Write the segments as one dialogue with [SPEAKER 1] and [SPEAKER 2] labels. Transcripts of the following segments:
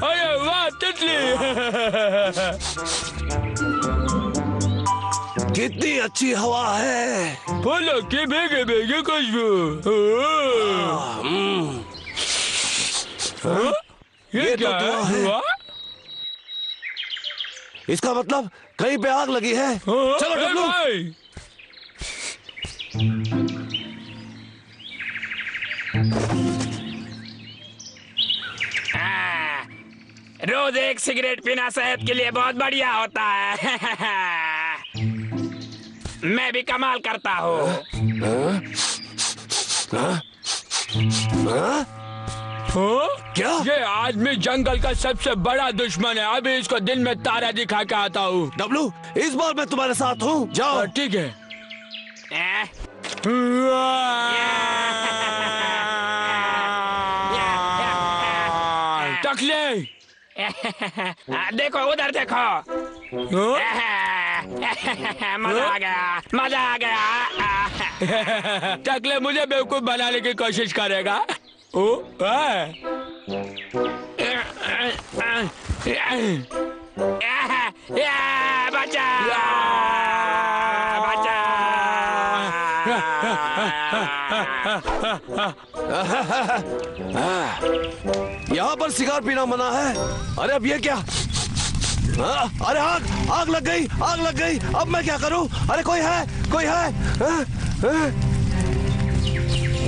[SPEAKER 1] अरे वाह तितली।
[SPEAKER 2] कितनी अच्छी हवा है।
[SPEAKER 1] फूलों की भीगी भीगी खुशबू। ये क्या है?
[SPEAKER 2] इसका मतलब कहीं पे आग लगी है। चलो डब्लू।
[SPEAKER 3] रोज एक सिगरेट पीना सेहत के लिए बहुत बढ़िया होता है। मैं भी कमाल करता हूँ।
[SPEAKER 2] क्या?
[SPEAKER 1] ये आदमी जंगल का सबसे बड़ा दुश्मन है। अभी इसको दिन में तारा दिखा के आता हूँ।
[SPEAKER 2] डब्लू, इस बार मैं तुम्हारे साथ हूँ। जाओ।
[SPEAKER 1] ठीक है। टकले,
[SPEAKER 3] देखो उधर देखो। मजा आ गया, मजा आ गया।
[SPEAKER 1] टकले मुझे बेवकूफ बनाने की कोशिश करेगा। ओ,
[SPEAKER 3] बचा, बचा।
[SPEAKER 2] यहाँ पर सिगार पीना मना है। अरे अब ये क्या? अरे आग, आग लग गई, आग लग गई। अब मैं क्या करूं? अरे कोई है, कोई है?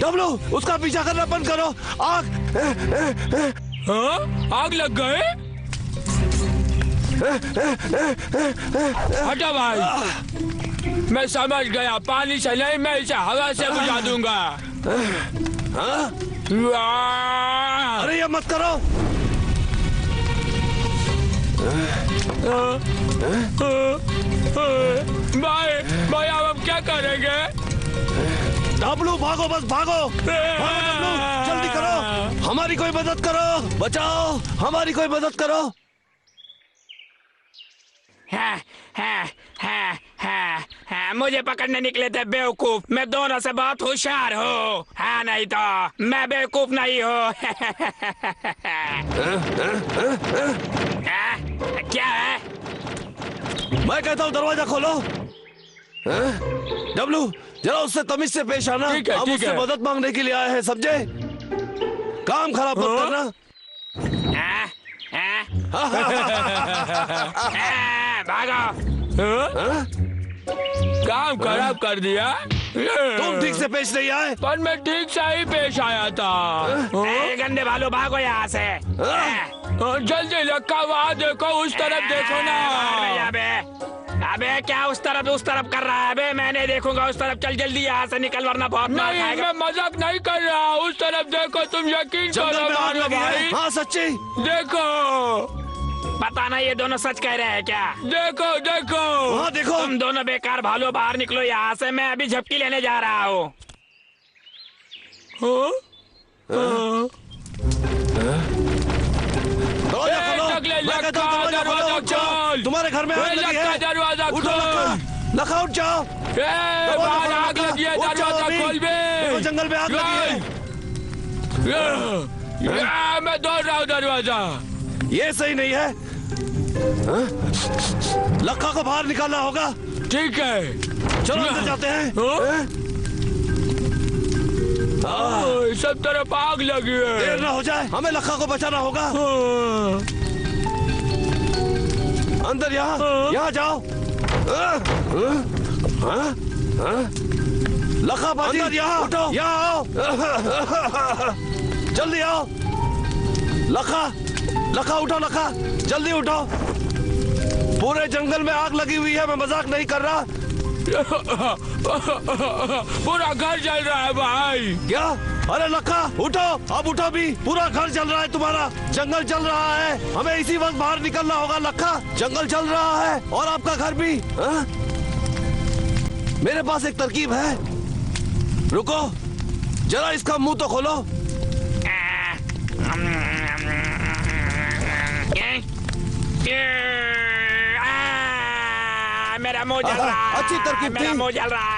[SPEAKER 2] डब्लू, उसका पीछा करना बंद करो। आग।
[SPEAKER 1] आग लग गए। हटा भाई, मैं समझ गया। पानी से नहीं, मैं इसे हवा से बुझा दूंगा।
[SPEAKER 2] अरे ये मत करो।
[SPEAKER 1] भाई भाई अब हम क्या करेंगे?
[SPEAKER 2] डब्लू भागो, बस भागो, भागो डब्लू, जल्दी करो। हमारी कोई मदद करो, बचाओ, हमारी कोई मदद करो।
[SPEAKER 3] मुझे पकड़ने निकले थे बेवकूफ। मैं दोनों से बहुत होशियार हूँ। हाँ नहीं तो मैं बेवकूफ नहीं हूँ। क्या है?
[SPEAKER 2] मैं कहता हूँ दरवाजा खोलो। डब्लू, जरा उससे तमीज से पेश आना। हम उससे मदद मांगने के लिए आए हैं, समझे? काम खराब मत करना।
[SPEAKER 3] भागो।
[SPEAKER 1] काम खराब कर दिया।
[SPEAKER 2] तुम ठीक से पेश नहीं आए।
[SPEAKER 1] पर मैं ठीक से ही पेश आया था।
[SPEAKER 3] गंदे भालू, भागो यहाँ से।
[SPEAKER 1] जल्दी लक्का, वहाँ देखो, उस तरफ देखो ना।
[SPEAKER 3] अबे क्या उस तरफ कर रहा है? अबे मैं नहीं देखूंगा उस तरफ। चल जल्दी यहाँ से निकल, वरना बहुत मार खाएगा।
[SPEAKER 1] मैं मजाक नहीं कर रहा। उस तरफ देखो, तुम यकीन करो भाई।
[SPEAKER 2] हाँ सच्ची।
[SPEAKER 1] देखो,
[SPEAKER 3] पता नहीं ये दोनों सच कह रहे हैं क्या?
[SPEAKER 1] देखो देखो,
[SPEAKER 2] हाँ देखो।
[SPEAKER 3] तुम दोनों बेकार भालू, बाहर निकलो यहाँ से। मैं अभी झपकी लेने जा रहा हूँ।
[SPEAKER 2] तुम्हारे घर में आग लगी है।
[SPEAKER 1] दरवाजा
[SPEAKER 2] उठो लखा, उठ जाओ।
[SPEAKER 1] बाहर आग लगी है, दरवाजा खोल बे।
[SPEAKER 2] जंगल में आग लगी है।
[SPEAKER 1] मैं दौड़ रहा हूँ दरवाजा।
[SPEAKER 2] ये सही नहीं है। लखा को बाहर निकालना होगा।
[SPEAKER 1] ठीक है,
[SPEAKER 2] चलो अंदर जाते हैं।
[SPEAKER 1] सब तरफ आग लगी है।
[SPEAKER 2] देर ना हो जाए, हमें लखा को बचाना होगा। अंदर, यहाँ जाओ। लखा बाजी, अंदर यहाँ उठो, यहाँ आओ। जल्दी आओ। लखा उठो, लखा जल्दी उठो। पूरे जंगल में आग लगी हुई है, मैं मजाक नहीं कर रहा।
[SPEAKER 1] पूरा घर जल रहा है भाई।
[SPEAKER 2] क्या? अरे लखा उठो, अब उठो भी। पूरा घर जल रहा है तुम्हारा। जंगल जल रहा है, हमें इसी वक्त बाहर निकलना होगा। लखा, जंगल जल रहा है और आपका घर भी। मेरे पास एक तरकीब है। रुको जरा, इसका मुंह तो खोलो।
[SPEAKER 3] मेरा मुंह जल रहा है।
[SPEAKER 2] अच्छी तरकीब
[SPEAKER 3] मेरा
[SPEAKER 2] थी।
[SPEAKER 3] मुंह जल रहा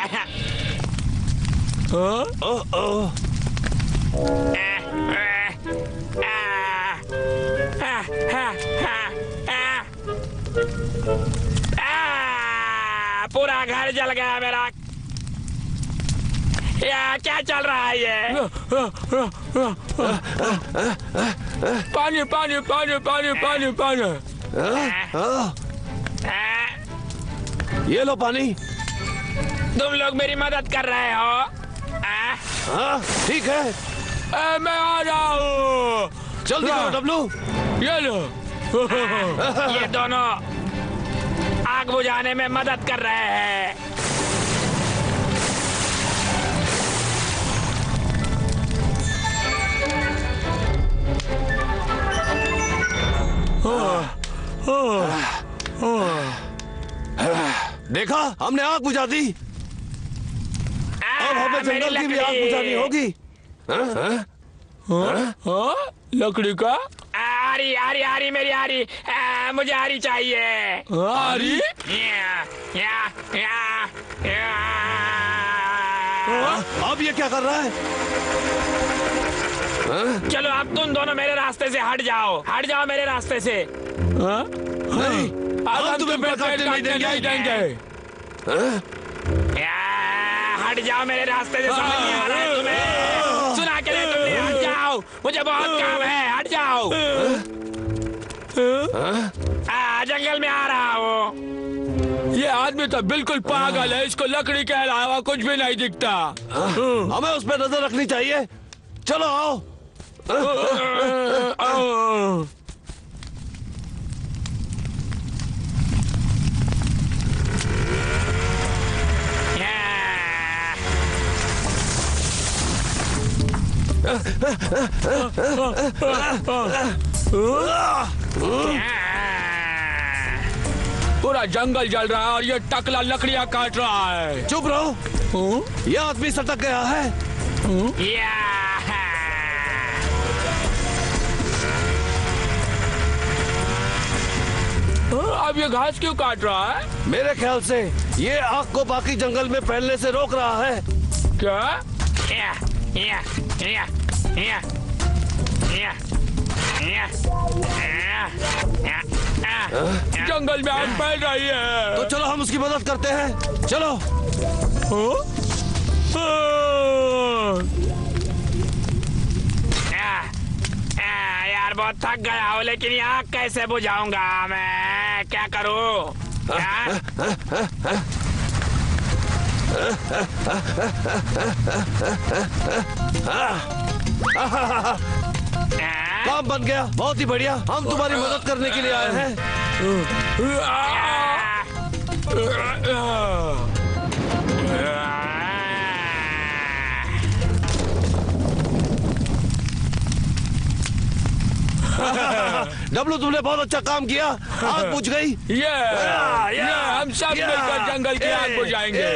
[SPEAKER 3] है। पूरा घर जल गया मेरा। क्या चल रहा है ये?
[SPEAKER 1] पानी पानी पानी पानी पानी पानी।
[SPEAKER 2] ये लो पानी।
[SPEAKER 3] तुम लोग मेरी मदद कर रहे हो?
[SPEAKER 2] हाँ ठीक है,
[SPEAKER 1] मैं आ रहा हूँ।
[SPEAKER 2] जल्दी करो डब्लू।
[SPEAKER 1] ये लो।
[SPEAKER 3] ये दोनों आग बुझाने में मदद कर रहे हैं।
[SPEAKER 2] देखा, हमने आग बुझा दी। अब हमें
[SPEAKER 3] मेरी
[SPEAKER 2] जंगल की भी
[SPEAKER 3] लकड़ी।
[SPEAKER 2] आग बुझानी होगी।
[SPEAKER 1] लकड़ी का?
[SPEAKER 3] आरी आरी आरी मेरी आरी। मुझे आरी चाहिए।
[SPEAKER 1] आरी?
[SPEAKER 2] अब ये क्या कर रहा है?
[SPEAKER 3] चलो अब तुम दोनों मेरे रास्ते से हट जाओ। हट जाओ मेरे रास्ते से।
[SPEAKER 2] नहीं, हम तुम्हें पेड़ काटने नहीं देंगे।
[SPEAKER 3] हट जाओ मेरे रास्ते से। समझ नहीं आ रहा है तुम्हें? सुना के नहीं तुमने? हट जाओ, मुझे बहुत काम है। हट जाओ। जंगल में आ रहा हूँ।
[SPEAKER 1] ये आदमी तो बिल्कुल पागल है। इसको लकड़ी के अलावा कुछ भी नहीं दिखता।
[SPEAKER 2] हमें उस पर नजर रखनी चाहिए। चलो आओ।
[SPEAKER 1] पूरा जंगल जल रहा है और ये टकला लकड़ियां काट रहा है।
[SPEAKER 2] चुप रहो। यह आदमी सटक गया है।
[SPEAKER 1] अब ये घास क्यों काट रहा है?
[SPEAKER 2] मेरे ख्याल से ये आग को बाकी जंगल में फैलने से रोक रहा है।
[SPEAKER 1] क्या? जंगल में आग फैल रही है।
[SPEAKER 2] तो चलो हम उसकी मदद करते हैं। चलो।
[SPEAKER 3] यार बहुत थक गया हूँ, लेकिन ये आग कैसे बुझाऊंगा मैं? क्या करूँ?
[SPEAKER 2] काम बन गया, बहुत ही बढ़िया। हम तुम्हारी मदद करने के लिए आए हैं। डब्लू, तुमने बहुत अच्छा काम किया। आग बुझ गई।
[SPEAKER 1] ये हम सब मिलकर जंगल की आग बुझाएंगे।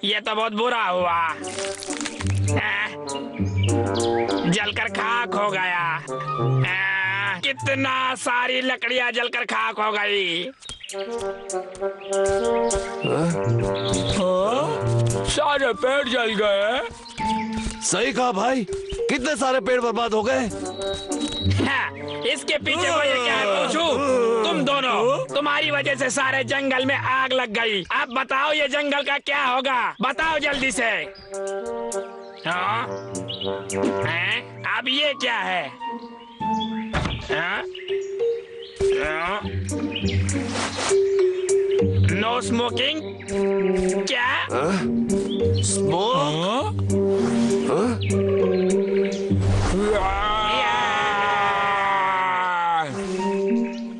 [SPEAKER 3] ये तो बहुत बुरा हुआ। जलकर खाक हो गया। कितना सारी लकड़ियां जलकर खाक हो गई।
[SPEAKER 1] सारे पेड़ जल गए।
[SPEAKER 2] सही कहा भाई, कितने सारे पेड़ बर्बाद हो गए।
[SPEAKER 3] इसके पीछे वजह क्या है पूछूं? तुम दोनों, तुम्हारी वजह से सारे जंगल में आग लग गई। अब बताओ ये जंगल का क्या होगा? बताओ जल्दी से। हाँ? अब ये क्या है? No smoking? क्या?
[SPEAKER 2] स्मोक?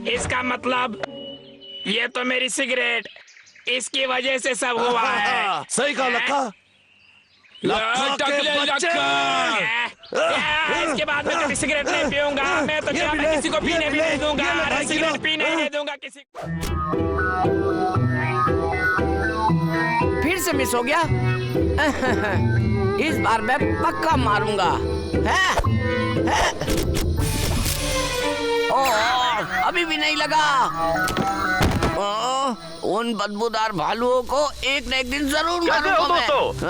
[SPEAKER 3] इसका मतलब ये तो मेरी सिगरेट, इसकी वजह से सब हुआ है।
[SPEAKER 2] सही कहा लक्का। लक्का के बच्चे।
[SPEAKER 3] इसके बाद मैं कभी सिगरेट नहीं पीऊंगा। मैं तो क्या, मैं किसी को पीने भी नहीं दूंगा। सिगरेट पीने नहीं दूंगा किसी को।
[SPEAKER 4] से मिस हो गया। इस बार मैं पक्का मारूंगा। अभी भी नहीं लगा। उन बदबूदार भालुओं को एक न एक दिन जरूर मारूंगा मैं।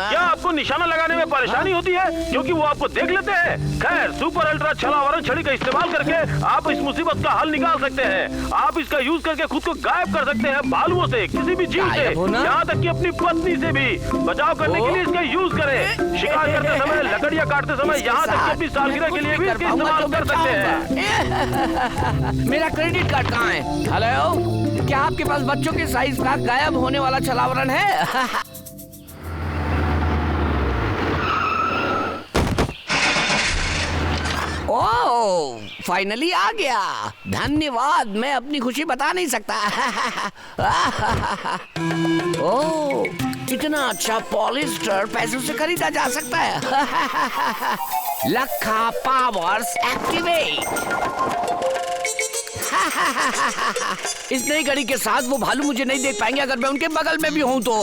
[SPEAKER 5] क्या आपको निशाना लगाने में परेशानी होती है क्योंकि वो आपको देख लेते हैं? खैर, सुपर अल्ट्रा छलावरण छड़ी का इस्तेमाल करके आप इस मुसीबत का हल निकाल सकते हैं। आप इसका यूज करके खुद को गायब कर सकते हैं, भालुओं से, किसी भी जीव से, यहाँ तक कि अपनी पत्नी से भी। बचाव करने के लिए इसका यूज करें। शिकार करते समय, लकड़ियाँ काटते समय, यहाँ तक कि अपनी सालगिरह के लिए भी इसका इस्तेमाल कर सकते हैं।
[SPEAKER 4] मेरा क्रेडिट कार्ड कहाँ है? हेलो, क्या आपके पास बच्चों के साइज का गायब होने वाला छलावरण है? ओह, फाइनली आ गया। धन्यवाद, मैं अपनी खुशी बता नहीं सकता। ओह, इतना अच्छा पॉलिस्टर पैसों से खरीदा जा सकता है। लखा पावर्स एक्टिवेट। इस नई घड़ी के साथ वो भालू मुझे नहीं देख पाएंगे अगर मैं उनके बगल में भी हूं तो।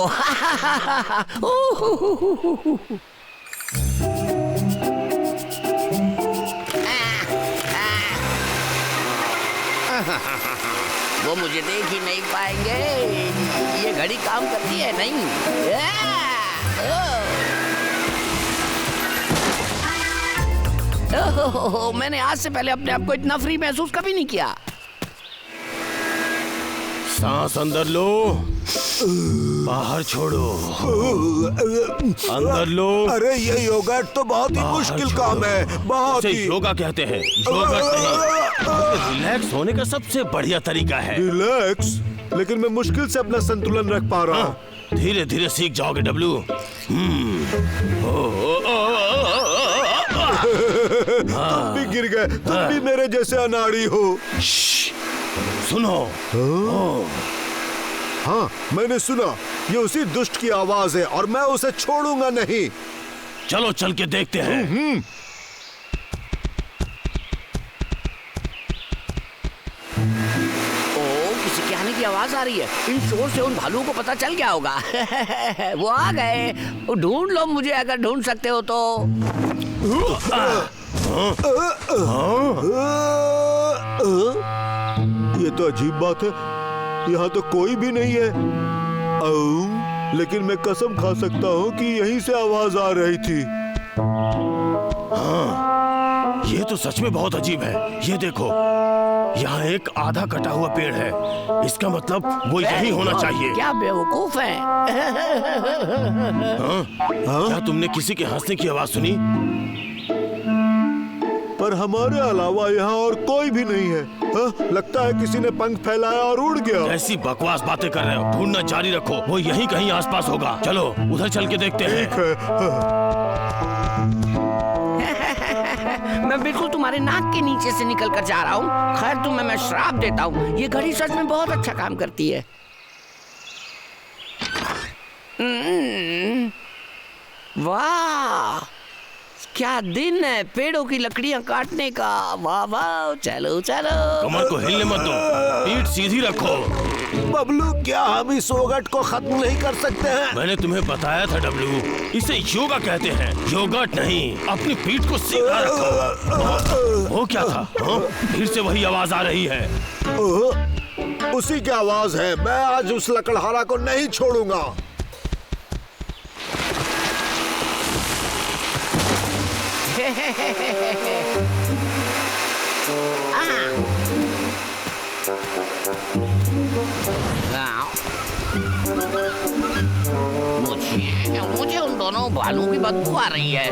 [SPEAKER 4] वो मुझे देख ही नहीं पाएंगे। ये घड़ी काम करती है नहीं? मैंने आज से पहले अपने आप को इतना फ्री महसूस कभी नहीं किया।
[SPEAKER 5] सांस अंदर लो, बाहर छोड़ो, अंदर लो।
[SPEAKER 6] अरे ये योगा तो बहुत ही मुश्किल काम है, बहुत ही।
[SPEAKER 5] योगा कहते हैं, योगा नहीं। रिलैक्स होने का सबसे बढ़िया तरीका है।
[SPEAKER 6] रिलैक्स? लेकिन मैं मुश्किल से अपना संतुलन रख पा रहा हूँ।
[SPEAKER 5] धीरे धीरे सीख जाओगे डब्लू।
[SPEAKER 6] तुम भी गिर गए, तुम भी मेरे जैसे अनाड़ी हो।
[SPEAKER 5] सुनो।
[SPEAKER 6] हाँ, मैंने सुना। ये उसी दुष्ट की आवाज है और मैं उसे छोड़ूंगा नहीं।
[SPEAKER 5] चलो चल के देखते हैं।
[SPEAKER 4] किसी के आने की आवाज आ रही है। इन शोर से उन भालुओं को पता चल गया होगा। वो आ गए। ढूंढ लो मुझे अगर ढूंढ सकते हो तो।
[SPEAKER 6] ये तो अजीब बात है, यहाँ तो कोई भी नहीं है। लेकिन मैं कसम खा सकता हूँ कि यहीं से आवाज आ रही थी।
[SPEAKER 5] हाँ, ये तो सच में बहुत अजीब है। ये देखो, यहाँ एक आधा कटा हुआ पेड़ है। इसका मतलब वो यही होना चाहिए।
[SPEAKER 4] क्या बेवकूफ है।
[SPEAKER 5] क्या तुमने किसी के हंसने की आवाज सुनी?
[SPEAKER 6] पर हमारे अलावा यहाँ और कोई भी नहीं है। लगता है किसी ने पंख फैलाया और उड़ गया।
[SPEAKER 5] ऐसी बकवास बातें कर रहे हो। ढूंढना जारी रखो, वो यहीं कहीं आसपास होगा। चलो उधर चल के देखते हैं।
[SPEAKER 6] ठीक है।
[SPEAKER 4] मैं बिल्कुल तुम्हारे नाक के नीचे से निकल कर जा रहा हूँ। खैर तुम्हें मैं श्राप देता हूँ, ये घड़ी सच में बहुत अच्छा काम करती है। वाह, क्या दिन है पेड़ों की लकड़ियां काटने का। वाह वाह, चलो चलो।
[SPEAKER 5] कमर को हिलने मत दो, पीठ सीधी रखो।
[SPEAKER 6] बबलू, क्या हम इस सोगट को खत्म नहीं कर सकते हैं?
[SPEAKER 5] मैंने तुम्हें बताया था डब्लू, इसे योगा कहते हैं, योगट नहीं। अपनी पीठ को सीधा रखो। वो क्या था? फिर से वही आवाज आ रही है।
[SPEAKER 6] उसी की आवाज है। मैं आज उस लकड़हारा को नहीं छोड़ूंगा।
[SPEAKER 4] मुझे उन दोनों भालुओं की बदबू आ रही है।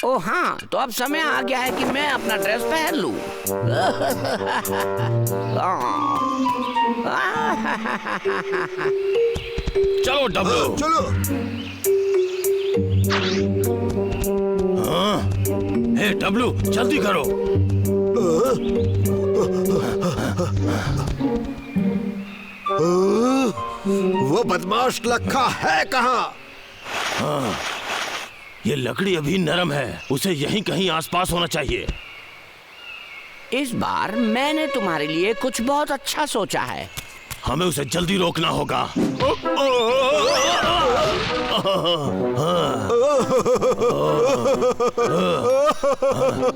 [SPEAKER 4] ओ हाँ, तो अब समय आ गया है कि मैं अपना ड्रेस पहन लूं।
[SPEAKER 5] चलो डब्लू,
[SPEAKER 6] चलो।
[SPEAKER 5] हाँ, हे डब्लू, जल्दी करो।
[SPEAKER 6] वो बदमाश लखा है कहाँ?
[SPEAKER 5] हाँ, ये लकड़ी अभी नरम है, उसे यहीं कहीं आसपास होना चाहिए।
[SPEAKER 4] इस बार मैंने तुम्हारे लिए कुछ बहुत अच्छा सोचा है।
[SPEAKER 5] हमें उसे जल्दी रोकना होगा।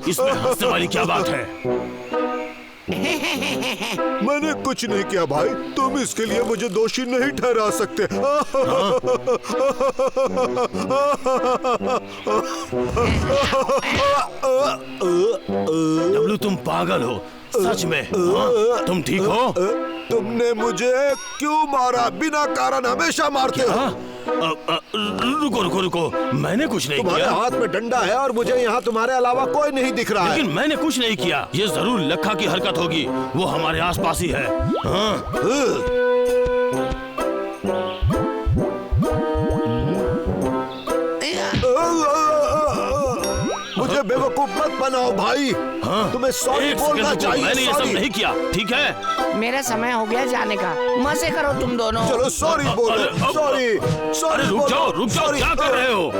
[SPEAKER 5] इसमें हंसने वाली क्या बात है?
[SPEAKER 6] मैंने कुछ नहीं किया भाई, तुम इसके लिए मुझे दोषी नहीं ठहरा सकते।
[SPEAKER 5] डब्लू, तुम पागल हो सच में। तुम ठीक हो?
[SPEAKER 6] तुमने मुझे क्यों मारा? बिना कारण हमेशा मारते हो।
[SPEAKER 5] रुको रुको रुको, मैंने कुछ नहीं
[SPEAKER 6] तुम्हारे
[SPEAKER 5] किया।
[SPEAKER 6] हाथ में डंडा है और मुझे यहाँ तुम्हारे अलावा कोई नहीं दिख रहा है।
[SPEAKER 5] लेकिन मैंने कुछ नहीं किया। ये जरूर लखा की हरकत होगी, वो हमारे आसपास ही है। हाँ।
[SPEAKER 6] मुझे बेवकूफ मत बनाओ भाई।
[SPEAKER 5] हाँ?
[SPEAKER 6] तुम्हें सॉरी
[SPEAKER 5] एक
[SPEAKER 6] बोलना
[SPEAKER 5] सेकंड रुको,
[SPEAKER 6] चाहिए।
[SPEAKER 5] मैंने ये सब
[SPEAKER 6] सॉरी।
[SPEAKER 5] नहीं किया, ठीक है?
[SPEAKER 4] मेरा समय हो गया जाने का, मजे करो तुम दोनों।
[SPEAKER 6] चलो सॉरी बोलो।
[SPEAKER 5] अरे,
[SPEAKER 6] सॉरी
[SPEAKER 5] अरे
[SPEAKER 6] सॉरी
[SPEAKER 5] रुक जाओ,
[SPEAKER 6] सॉरी।
[SPEAKER 5] क्या कर रहे हो?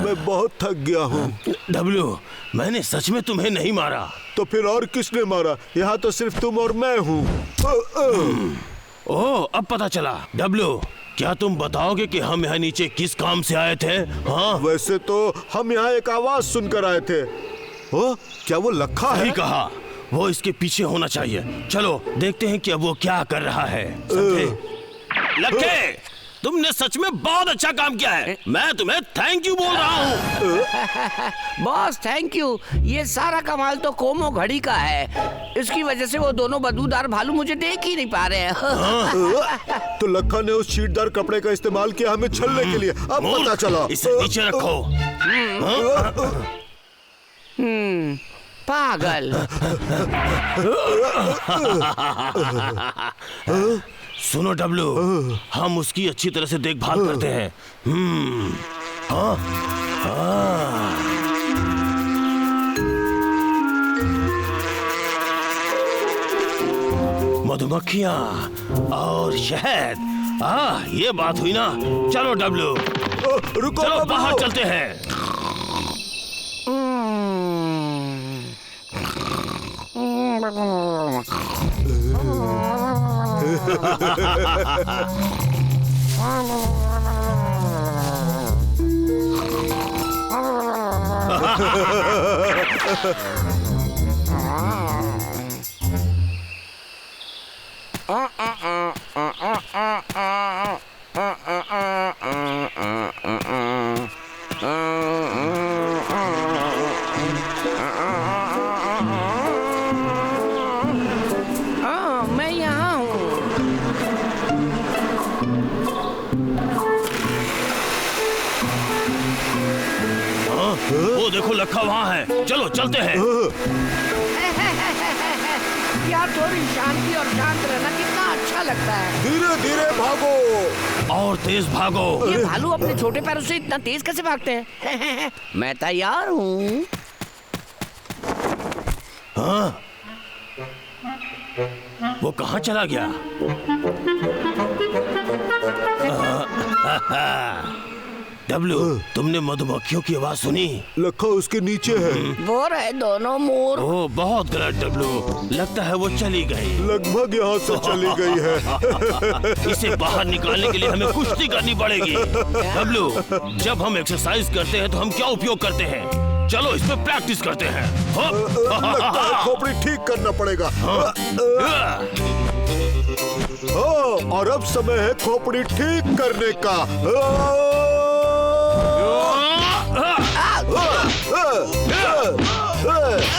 [SPEAKER 6] मैं बहुत थक गया हूँ।
[SPEAKER 5] डब्लू, मैंने सच में तुम्हें नहीं मारा।
[SPEAKER 6] तो फिर और किसने मारा? यहाँ तो सिर्फ तुम और मैं हूँ।
[SPEAKER 5] ओह, अब पता चला। डब्लू, क्या तुम बताओगे कि हम यहाँ नीचे किस काम से आए थे? हाँ?
[SPEAKER 6] वैसे तो हम यहाँ एक आवाज सुनकर आए थे। ओ, क्या वो लखा है?
[SPEAKER 5] सही कहा, वो इसके पीछे होना चाहिए। चलो देखते हैं कि अब वो क्या कर रहा है। समझे? लखे, तुमने सच में बहुत अच्छा काम किया है। मैं तुम्हें थैंक यू बोल रहा हूँ।
[SPEAKER 4] Boss thank you. ये सारा कमाल तो कोमो घड़ी का है। इसकी वजह से वो दोनों बदबूदार भालू मुझे देख ही नहीं पा रहे हैं।
[SPEAKER 6] तो लखा ने उस शीटदार कपड़े का इस्तेमाल किया हमें छलने के लिए। अब पता चला।
[SPEAKER 5] इसे नीचे रखो।
[SPEAKER 4] पागल।
[SPEAKER 5] सुनो डब्लू, हम उसकी अच्छी तरह से देखभाल करते हैं। हाँ? हाँ। मधुमक्खियाँ और शहद। ये बात हुई ना। चलो डब्लू,
[SPEAKER 6] रुको,
[SPEAKER 5] चलो बाहर चलते हैं।
[SPEAKER 4] मैं यहाँ हूँ।
[SPEAKER 5] वो देखो लखा वहाँ है। चलो चलते हैं।
[SPEAKER 4] यार थोड़ी शांति और शांत रहना कितना अच्छा लगता है।
[SPEAKER 6] धीरे धीरे भागो
[SPEAKER 5] और तेज भागो।
[SPEAKER 4] ये भालू अपने छोटे पैरों से इतना तेज कैसे भागते हैं? मैं तैयार हूँ।
[SPEAKER 5] हाँ? वो कहाँ चला गया? डब्लू, तुमने मधुमक्खियों की आवाज सुनी?
[SPEAKER 6] लखा उसके नीचे है।
[SPEAKER 4] वो रहे दोनों मोर।
[SPEAKER 5] ओह, बहुत गलत डब्लू, लगता है वो चली गई।
[SPEAKER 6] लगभग यहाँ से चली गई है।
[SPEAKER 5] इसे बाहर निकालने के लिए हमें कुश्ती करनी पड़ेगी। डब्लू, जब हम एक्सरसाइज करते हैं तो हम क्या उपयोग करते हैं? चलो इस पे प्रैक्टिस करते हैं।
[SPEAKER 6] लगता है खोपड़ी ठीक करना पड़ेगा। और अब समय है खोपड़ी ठीक करने का।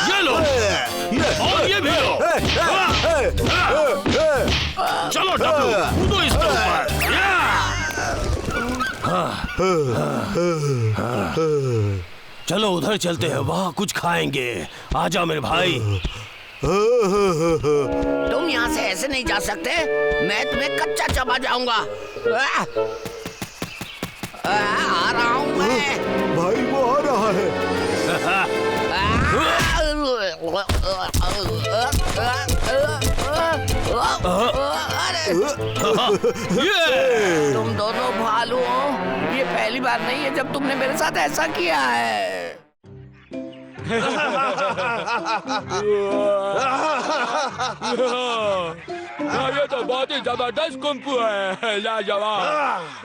[SPEAKER 5] ये लो और ये भी लो। चलो डब्लू, कूदो इसके ऊपर। चलो उधर चलते हैं, वहाँ कुछ खाएंगे। आजा मेरे भाई।
[SPEAKER 4] तुम यहाँ से ऐसे नहीं जा सकते। मैं तुम्हें कच्चा चबा जाऊंगा। आ रहा हूँ मैं।
[SPEAKER 6] भाई वो आ रहा है।
[SPEAKER 4] तुम दोनों भालू हो। ये पहली बार नहीं है जब तुमने मेरे साथ ऐसा किया है।
[SPEAKER 1] ये तो बहुत ही जबरदस्त कुंफू है, लाजवाब।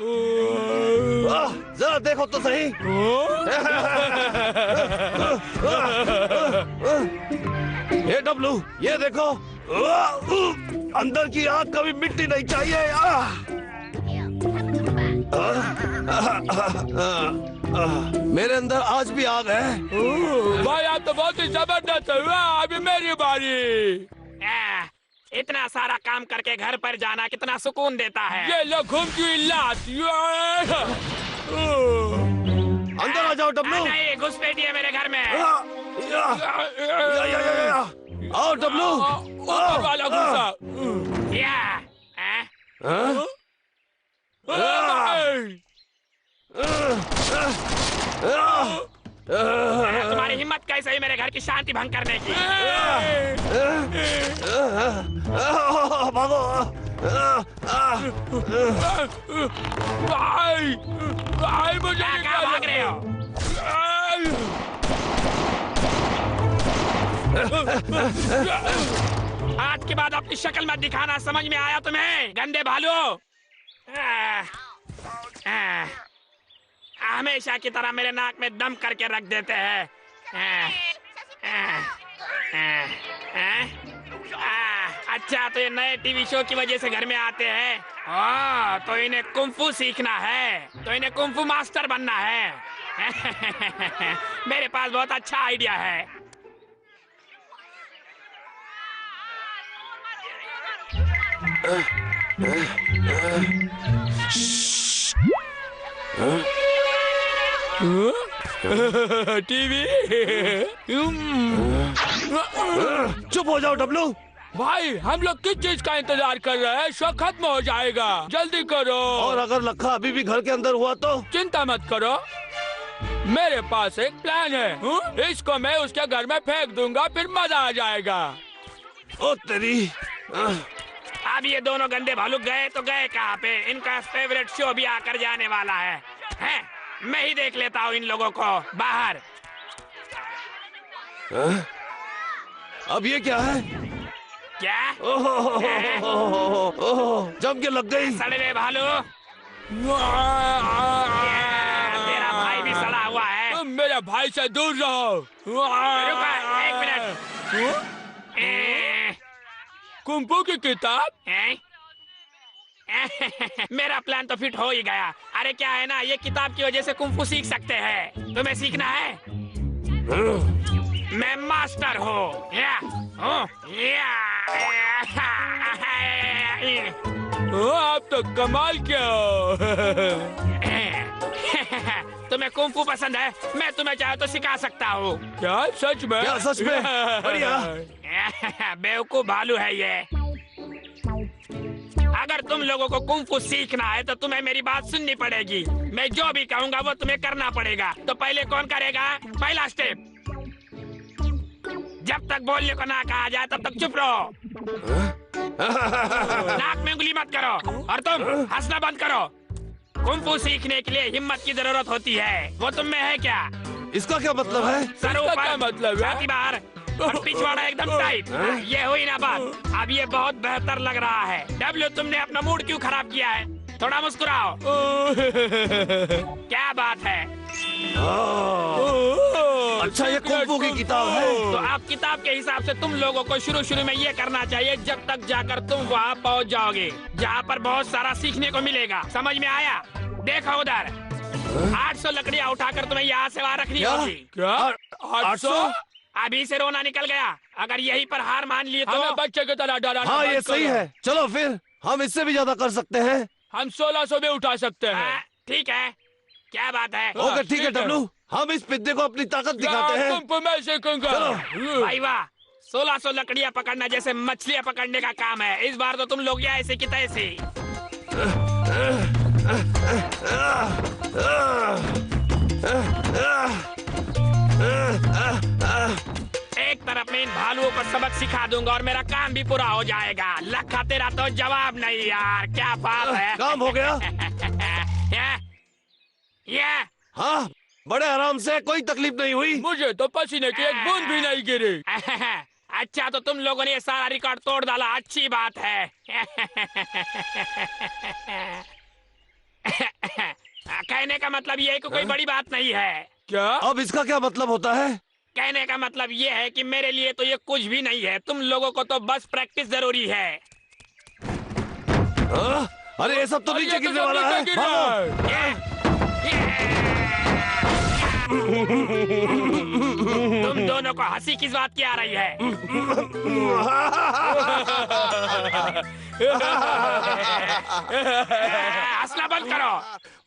[SPEAKER 2] जरा देखो तो सही। ये डब्लू, ये देखो, अंदर की आग कभी मिट्टी नहीं चाहिए। मेरे अंदर आज भी आग है।
[SPEAKER 1] भाई आप तो बहुत ही जबरदस्त है। अभी मेरी बारी।
[SPEAKER 3] इतना सारा काम करके घर पर जाना कितना सुकून देता है।
[SPEAKER 1] ये लो घुमकी लात।
[SPEAKER 2] अंदर आ जाओ डब्लू।
[SPEAKER 3] नहीं, घुसपैठिए मेरे घर में।
[SPEAKER 2] आओ डब्लू।
[SPEAKER 1] ऊपर वाला गुस्सा।
[SPEAKER 3] तुम्हारी हिम्मत कैसे हुई मेरे घर की शांति भंग करने की?
[SPEAKER 2] भागो।
[SPEAKER 1] भाई मुझे
[SPEAKER 3] कहाँ भाग रहे हो? आज के बाद अपनी शक्ल मत दिखाना, समझ में आया तुम्हें? गंदे भालू। हमेशा की तरह मेरे नाक में दम करके रख देते हैं। अच्छा, तो ये नए टीवी शो की वजह से घर में आते हैं। तो इन्हें कुंफू सीखना है, तो इन्हें कुंफू मास्टर बनना है। मेरे पास बहुत अच्छा आइडिया है।
[SPEAKER 1] टीवी।
[SPEAKER 2] चुप हो जाओ डब्लू।
[SPEAKER 1] भाई हम लोग किस चीज का इंतजार कर रहे हैं? शो खत्म हो जाएगा, जल्दी करो।
[SPEAKER 2] और अगर लखा अभी भी घर के अंदर हुआ तो?
[SPEAKER 1] चिंता मत करो, मेरे पास एक प्लान है। इसको मैं उसके घर में फेंक दूंगा, फिर मजा आ जाएगा।
[SPEAKER 2] ओ तेरी।
[SPEAKER 3] अब ये दोनों गंदे भालू गए तो गए कहाँ पे? इनका फेवरेट शो भी आकर जाने वाला है। मैं ही देख लेता हूँ इन लोगों को बाहर।
[SPEAKER 2] अब ये क्या है?
[SPEAKER 3] क्या?
[SPEAKER 2] जम के लग गई।
[SPEAKER 3] सड़े हुए भालू। तेरा भाई भी सड़ा हुआ है।
[SPEAKER 1] तुम मेरे भाई से दूर रहो।
[SPEAKER 3] रुको, एक मिनट।
[SPEAKER 1] कुंफू की किताब?
[SPEAKER 3] मेरा प्लान तो फिट हो ही गया। अरे क्या है ना, ये किताब की वजह से कुंफू सीख सकते हैं। तुम्हें सीखना है? मैं मास्टर हूँ।
[SPEAKER 1] आप तो कमाल के हो।
[SPEAKER 3] तुम्हें कुंफू पसंद है? मैं तुम्हें चाहे तो सिखा सकता हूँ।
[SPEAKER 1] क्या सच में?
[SPEAKER 2] क्या सच में? बढ़िया।
[SPEAKER 3] बेवकूफ भालू है ये। अगर तुम लोगों को कुंफू सीखना है तो तुम्हें मेरी बात सुननी पड़ेगी। मैं जो भी कहूँगा वो तुम्हें करना पड़ेगा। तो पहले कौन करेगा? पहला स्टेप। जब तक बोलने को ना कहा जाए तब तक चुप रहो। नाक में उंगली मत करो, और तुम हंसना बंद करो। कुंफू सीखने के लिए हिम्मत की जरूरत होती है, वो तुम में है क्या?
[SPEAKER 2] इसका क्या मतलब है?
[SPEAKER 3] सर ऊपर,
[SPEAKER 1] क्या मतलब है?
[SPEAKER 3] छाती बाहर और पिछवाड़ा एकदम टाइट। ये हुई ना बात। अब ये बहुत बेहतर लग रहा है। डब्ल्यू, तुमने अपना मूड क्यों खराब किया है? थोड़ा मुस्कुराओ। क्या बात है?
[SPEAKER 2] अच्छा, ये कुंफू की किताब है।
[SPEAKER 3] तो आप किताब के हिसाब से तुम लोगों को शुरू में ये करना चाहिए, जब तक जाकर तुम वहाँ पहुँच जाओगे जहाँ पर बहुत सारा सीखने को मिलेगा। समझ में आया? देखो उधर 800 लकड़ियाँ उठाकर तुम्हें यहाँ से वहाँ रखनी होगी।
[SPEAKER 1] क्या? 800?
[SPEAKER 3] अभी से रोना निकल गया। अगर यहीं पर हार मान लिए तो
[SPEAKER 1] हमें बच्चे की तरह डराना
[SPEAKER 2] हाँ,
[SPEAKER 1] बंद
[SPEAKER 2] ये सही
[SPEAKER 1] करो।
[SPEAKER 2] है। चलो फिर हम इससे भी ज्यादा कर सकते हैं।
[SPEAKER 1] हम 1600 भी उठा सकते हैं।
[SPEAKER 3] ठीक है, क्या बात है?
[SPEAKER 2] ओके, ठीक है डब्लू, हम इस पिद्दे को अपनी ताकत दिखाते हैं।
[SPEAKER 1] कुंफू मैं सीखूंगा।
[SPEAKER 3] भाई वाह, 1600 लकड़ियाँ पकड़ना जैसे मछलियाँ पकड़ने का काम है। इस बार तो तुम लोग या ऐसे की तैसे। एक तरफ में इन भालुओं को सबक सिखा दूंगा और मेरा काम भी पूरा हो जाएगा। लखा, तेरा तो जवाब नहीं यार। क्या बात है?
[SPEAKER 2] काम हो गया।
[SPEAKER 3] ये
[SPEAKER 2] हाँ, बड़े आराम से, कोई तकलीफ नहीं हुई।
[SPEAKER 1] मुझे तो पसीने की एक बूंद भी नहीं गिरी।
[SPEAKER 3] अच्छा, तो तुम लोगों ने ये सारा रिकॉर्ड तोड़ डाला, अच्छी बात है। कहने का मतलब ये है कि कोई बड़ी बात नहीं है।
[SPEAKER 1] क्या?
[SPEAKER 2] अब इसका क्या मतलब होता है?
[SPEAKER 3] कहने का मतलब ये है कि मेरे लिए तो ये कुछ भी नहीं है। तुम लोगों को तो बस प्रैक्टिस जरूरी है।
[SPEAKER 2] हाँ? अरे ये सब तो
[SPEAKER 1] अरे
[SPEAKER 2] नीचे
[SPEAKER 1] ये तो
[SPEAKER 2] गिरने
[SPEAKER 1] सब
[SPEAKER 2] वाला
[SPEAKER 1] नीचे
[SPEAKER 2] है।
[SPEAKER 1] गिर रहा है।
[SPEAKER 3] तुम दोनों को हंसी किस बात की आ रही है? हंसना बंद करो।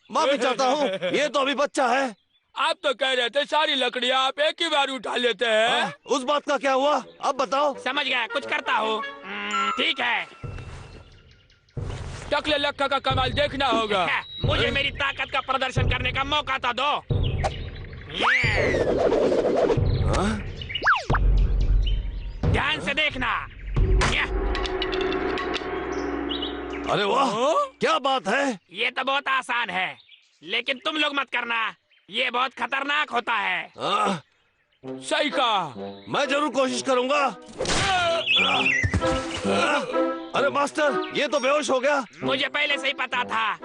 [SPEAKER 2] माफी चाहता हूँ, ये तो अभी बच्चा है।
[SPEAKER 1] आप तो कह रहे थे सारी लकड़ियाँ आप एक ही बार उठा लेते हैं।
[SPEAKER 2] उस बात का क्या हुआ, अब बताओ।
[SPEAKER 3] समझ गया, कुछ करता हूँ। ठीक है,
[SPEAKER 1] टकले लक्का का कमाल देखना होगा।
[SPEAKER 3] मुझे मेरी ताकत का प्रदर्शन करने का मौका तो दो। ध्यान से देखना।
[SPEAKER 2] अरे वाह, क्या बात है।
[SPEAKER 3] ये तो बहुत आसान है, लेकिन तुम लोग मत करना, ये बहुत खतरनाक होता है।
[SPEAKER 1] सही कहा।
[SPEAKER 2] मैं जरूर कोशिश करूंगा। अरे मास्टर, ये तो बेहोश हो गया।
[SPEAKER 3] मुझे पहले से ही पता था।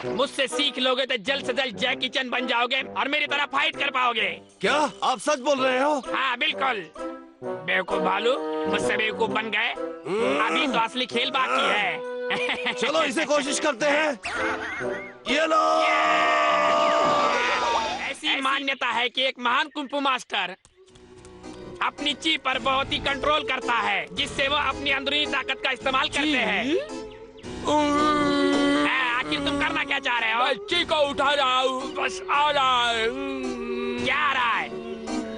[SPEAKER 3] मुझसे सीख लोगे तो जल्द से जल्द जैकी चैन बन जाओगे और मेरी तरह फाइट कर पाओगे।
[SPEAKER 2] क्या आप सच बोल रहे हो?
[SPEAKER 3] हाँ बिल्कुल। बेवकूफ भालू, मुझसे बेवकूफ बन गए। अभी तो असली खेल बाकी है।
[SPEAKER 2] चलो इसे कोशिश करते हैं। ये लो।
[SPEAKER 3] ऐसी मान्यता है कि एक महान कुंफू मास्टर अपनी ची पर बहुत ही कंट्रोल करता है, जिससे वो अपनी अंदरूनी ताकत का इस्तेमाल करते हैं। आखिर तुम करना क्या चाह रहे हो?
[SPEAKER 1] मैं ची को उठा रहा हूँ, बस आ रहा है।
[SPEAKER 3] क्या आ रहा है?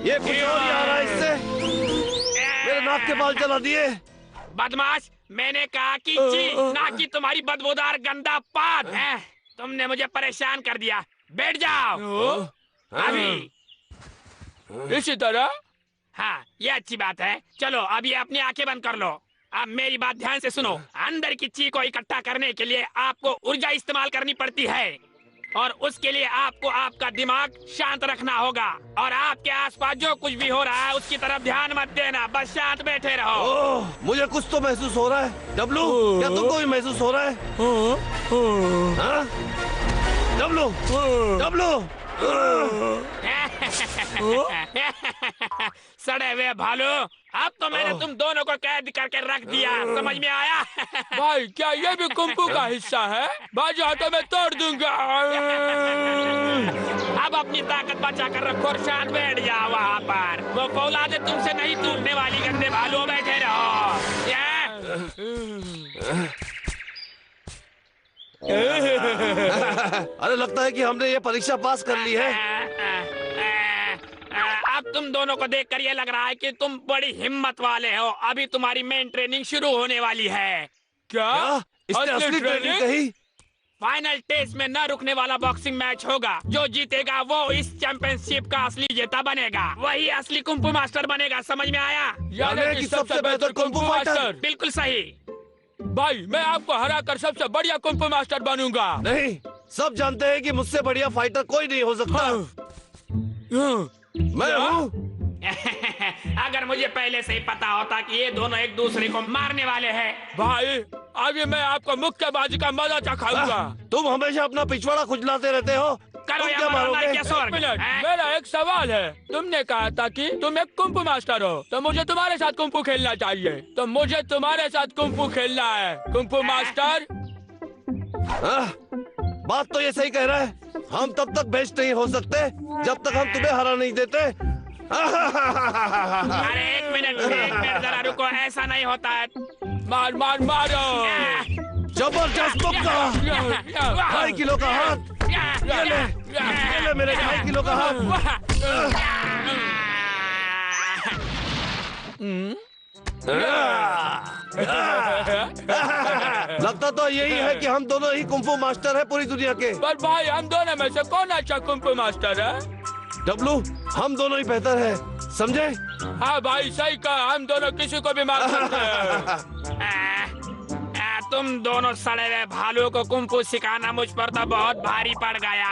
[SPEAKER 2] ये कुछ और ही आ रहा है इससे। मेरे नाक के बाल जला दिए।
[SPEAKER 3] बदमाश, मैंने कहा कि ची, ना कि तुम्हारी बदबूदार गंदा पाद है। तुमने मुझे परेशान कर दिया। बैठ जाओ अभी।
[SPEAKER 1] इसी तरह।
[SPEAKER 3] हाँ, ये अच्छी बात है। चलो अब ये अपनी आंखें बंद कर लो। अब मेरी बात ध्यान से सुनो। अंदर की ची को इकट्ठा करने के लिए आपको ऊर्जा इस्तेमाल करनी पड़ती है, और उसके लिए आपको आपका दिमाग शांत रखना होगा। और आपके आसपास जो कुछ भी हो रहा है उसकी तरफ ध्यान मत देना, बस शांत बैठे रहो।
[SPEAKER 2] ओह, मुझे कुछ तो महसूस हो रहा है। डब्लू, क्या तुमको भी महसूस हो रहा है? हाँ? W, W.
[SPEAKER 3] सड़े हुए भालू, अब तो मैंने तुम दोनों को कैद करके रख दिया। समझ में आया?
[SPEAKER 1] भाई, क्या ये भी कुंफू का हिस्सा है? बाजू हाथों में तोड़ दूंगा।
[SPEAKER 3] अब अपनी ताकत बचा कर रखो और शांत बैठ जाओ वहाँ पर। वो फौलादे तुमसे नहीं टूटने वाली, गंदे भालू, बैठे रहो।
[SPEAKER 2] अरे लगता है कि हमने ये परीक्षा पास कर ली है।
[SPEAKER 3] अब तुम दोनों को देखकर ये लग रहा है कि तुम बड़ी हिम्मत वाले हो। अभी तुम्हारी मेन ट्रेनिंग शुरू होने वाली है।
[SPEAKER 1] क्या?
[SPEAKER 2] इसने असली ट्रेनिंग कही?
[SPEAKER 3] फाइनल टेस्ट में न रुकने वाला बॉक्सिंग मैच होगा। जो जीतेगा वो इस चैंपियनशिप का असली जेता बनेगा। वही असली कुंफू मास्टर बनेगा। समझ में आया?
[SPEAKER 1] यानी कि सबसे बेहतर कुंफू मास्टर।
[SPEAKER 3] बिल्कुल सही।
[SPEAKER 1] भाई, मैं आपको हरा कर सबसे बढ़िया कुंफू मास्टर बनूंगा।
[SPEAKER 2] नहीं, सब जानते हैं कि मुझसे बढ़िया फाइटर कोई नहीं हो सकता। मैं हूँ।
[SPEAKER 3] अगर मुझे पहले से ही पता होता कि ये दोनों एक दूसरे को मारने वाले हैं।
[SPEAKER 1] भाई, अभी मैं आपको मुक्केबाजी का मजा चखाऊंगा।
[SPEAKER 2] तुम हमेशा अपना पिछवाड़ा खुजलाते रहते हो।
[SPEAKER 3] करो
[SPEAKER 2] तुम
[SPEAKER 3] या
[SPEAKER 2] क्या
[SPEAKER 3] मरो,
[SPEAKER 2] मारोगे?
[SPEAKER 3] नर के स्वर्ग।
[SPEAKER 1] एक मिनट,
[SPEAKER 3] हैं?
[SPEAKER 1] मेरा एक सवाल है। तुमने कहा था कि तुम एक कुंफू मास्टर हो, तो मुझे तुम्हारे साथ कुंफू खेलना चाहिए। तो मुझे तुम्हारे साथ कुंफू खेलना है, कुंफू मास्टर।
[SPEAKER 2] बात तो ये सही कह रहा है। हम तब तक बेस्ट नहीं हो सकते जब तक हम तुम्हें हरा नहीं देते।
[SPEAKER 3] अरे एक मिनट जरा रुको, ऐसा नहीं होता है।
[SPEAKER 1] मार मार मारो।
[SPEAKER 2] जबरदस्त मुक्का। 2.5 किलो का हाथ। ये ले मेरे 2.5 किलो का हाथ। लगता तो यही है कि हम दोनों ही कुंफू मास्टर हैं पूरी दुनिया के।
[SPEAKER 1] पर भाई, हम दोनों में से कौन अच्छा कुंफू मास्टर है?
[SPEAKER 2] डब्लू, हम दोनों ही बेहतर हैं, समझे?
[SPEAKER 1] हाँ भाई, सही कहा। हम दोनों किसी को भी मार सकते हैं।
[SPEAKER 3] तुम दोनों सड़े हुए भालू को कुंफू सिखाना मुझ पर तो बहुत भारी पड़ गया।